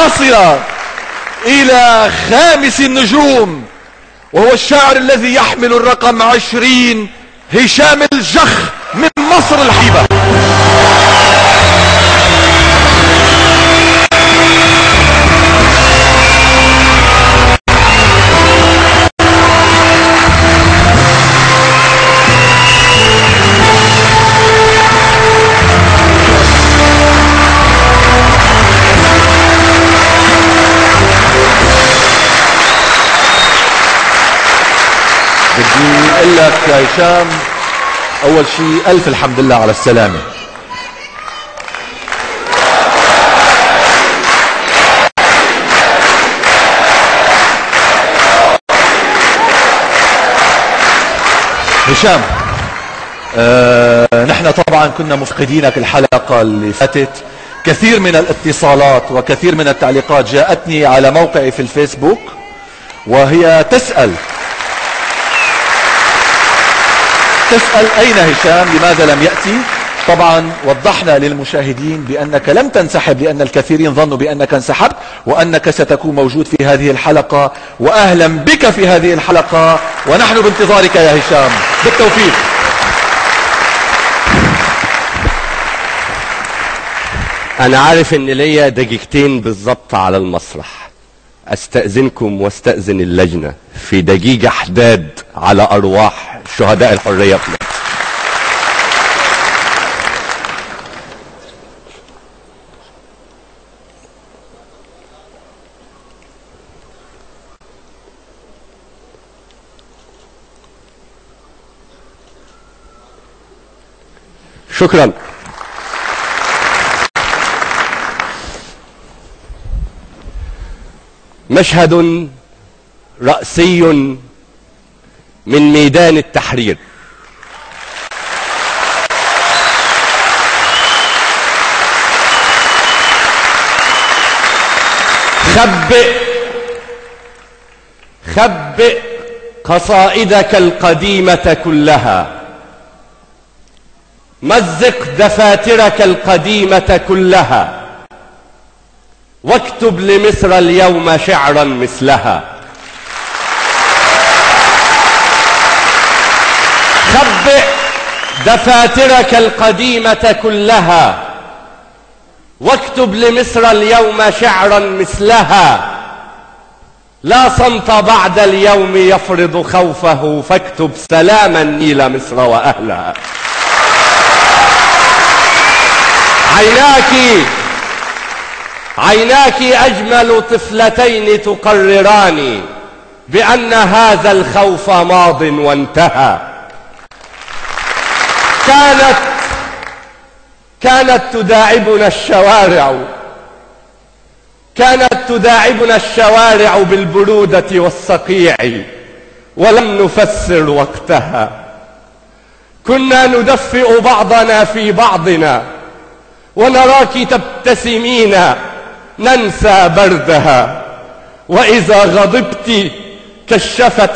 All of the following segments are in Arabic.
نصل إلى 5 النجوم، وهو الشاعر الذي يحمل الرقم 20، هشام الجخ من مصر الحبيبة. بدي اقول لك يا هشام، اول شيء الف الحمد لله على السلامة. هشام، نحن طبعا كنا مفقدينك الحلقة اللي فاتت. كثير من الاتصالات وكثير من التعليقات جاءتني على موقعي في الفيسبوك، وهي تسأل أين هشام، لماذا لم يأتي؟ طبعا وضحنا للمشاهدين بأنك لم تنسحب، لأن الكثيرين ظنوا بأنك انسحبت وأنك ستكون موجود في هذه الحلقة، وأهلا بك في هذه الحلقة، ونحن بانتظارك يا هشام. بالتوفيق. أنا عارف إن ليا دقيقتين بالضبط على المسرح، أستأذنكم واستأذن اللجنة في دقيقة حداد على أرواح شهداء الحرية في مصر. شكرا. مشهد رأسي من ميدان التحرير. خبئ قصائدك القديمة كلها، مزق دفاترك القديمة كلها، واكتب لمصر اليوم شعرا مثلها. خبئ دفاترك القديمة كلها، واكتب لمصر اليوم شعرا مثلها. لا صمت بعد اليوم يفرض خوفه، فاكتب سلاما إلى مصر وأهلها. عيناك أجمل طفلتين تقرران بأن هذا الخوف ماض وانتهى. كانت تداعبنا الشوارع بالبرودة والصقيع، ولم نفسر وقتها. كنا ندفئ بعضنا في بعضنا، ونراك تبتسمين ننسى بردها. وإذا غضبت كشفت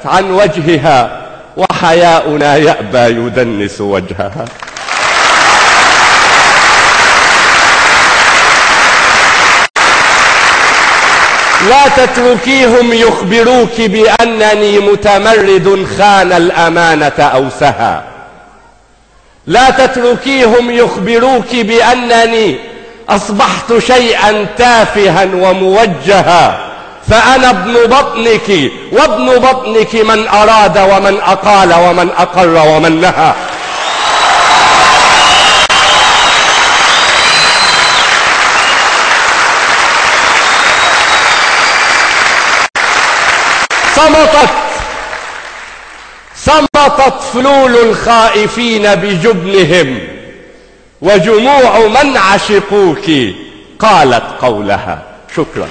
عن وجهها، وحياؤنا يأبى يدنس وجهها. لا تتركيهم يخبروك بأنني متمرد خان الأمانة أو سهى. لا تتركيهم يخبروك بأنني أصبحت شيئا تافها وموجها. فأنا ابن بطنك، وابن بطنك من أراد ومن أقال ومن أقر ومن نهى. صمتت فلول الخائفين بجبنهم، وجموع من عشقوك قالت قولها. شكرا.